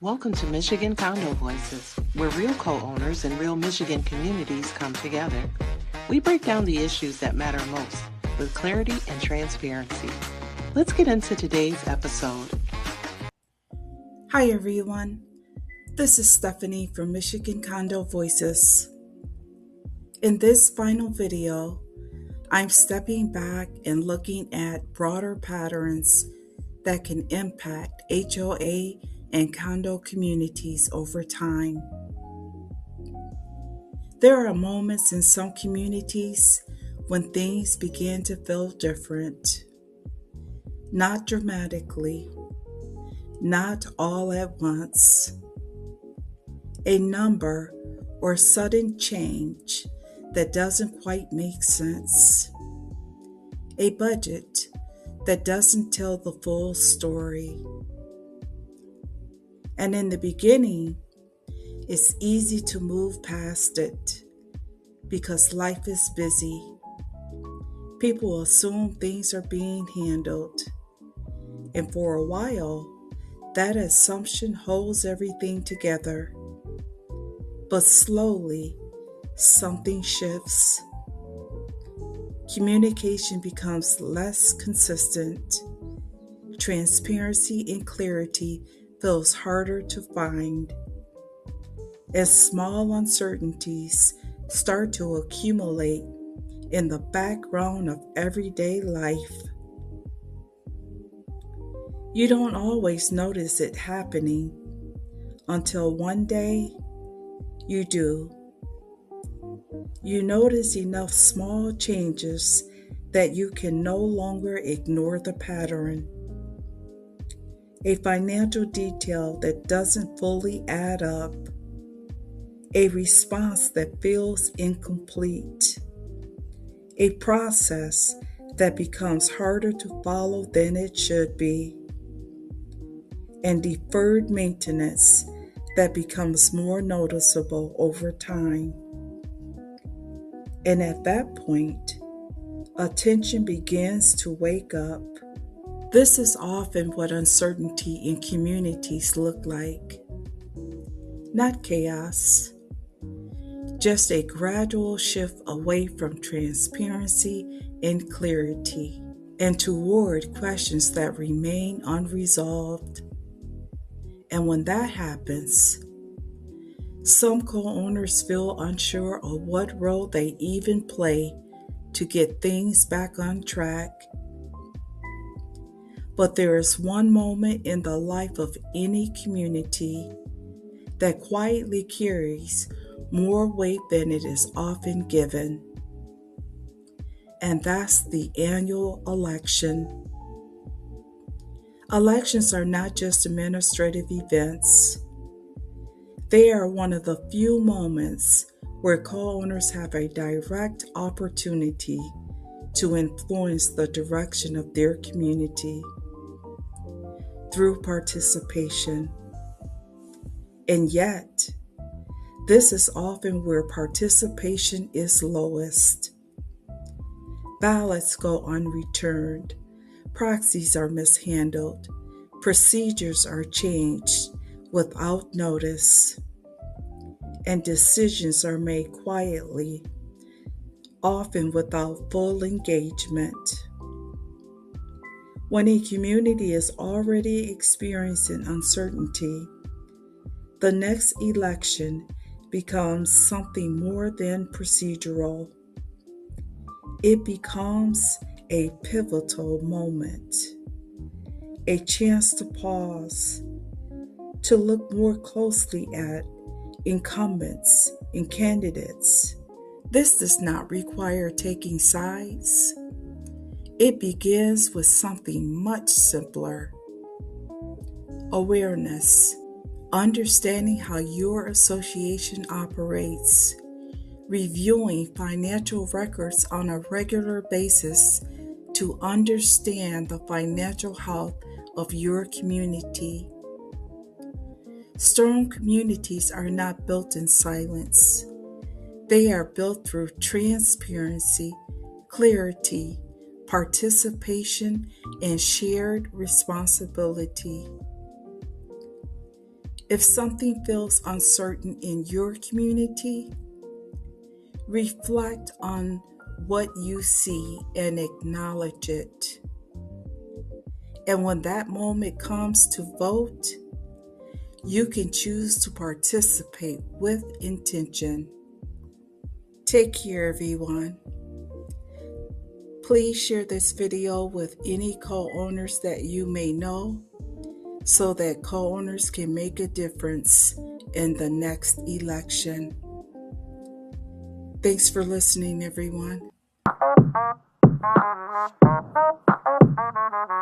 Welcome to Michigan Condo Voices, where real co-owners and real Michigan communities come together. We break down the issues that matter most with clarity and transparency. Let's get into today's episode. Hi everyone, this is Stephanie from Michigan Condo Voices. In this final video, I'm stepping back and looking at broader patterns that can impact HOA and condo communities over time. There are moments in some communities when things begin to feel different. Not dramatically, not all at once. A number or sudden change that doesn't quite make sense. A budget that doesn't tell the full story. And in the beginning, it's easy to move past it because life is busy. People assume things are being handled. And for a while, that assumption holds everything together. But slowly, something shifts. Communication becomes less consistent. Transparency and clarity feels harder to find. As small uncertainties start to accumulate in the background of everyday life. You don't always notice it happening until one day you do. You notice enough small changes that you can no longer ignore the pattern. A financial detail that doesn't fully add up. A response that feels incomplete. A process that becomes harder to follow than it should be. And deferred maintenance that becomes more noticeable over time. And at that point, attention begins to wake up. This is often what uncertainty in communities look like. Not chaos, just a gradual shift away from transparency and clarity, and toward questions that remain unresolved. And when that happens, some co-owners feel unsure of what role they even play to get things back on track. But there is one moment in the life of any community that quietly carries more weight than it is often given. And that's the annual election. Elections are not just administrative events. They are one of the few moments where co-owners have a direct opportunity to influence the direction of their community through participation. And yet, this is often where participation is lowest. Ballots go unreturned, proxies are mishandled, procedures are changed without notice, and decisions are made quietly, often without full engagement. When a community is already experiencing uncertainty, the next election becomes something more than procedural. It becomes a pivotal moment, a chance to pause, to look more closely at incumbents and candidates. This does not require taking sides. It begins with something much simpler. Awareness, understanding how your association operates, reviewing financial records on a regular basis to understand the financial health of your community. Strong communities are not built in silence. They are built through transparency, clarity, participation, and shared responsibility. If something feels uncertain in your community, reflect on what you see and acknowledge it. And when that moment comes to vote, you can choose to participate with intention. Take care, everyone. Please share this video with any co-owners that you may know so that co-owners can make a difference in the next election. Thanks for listening, everyone.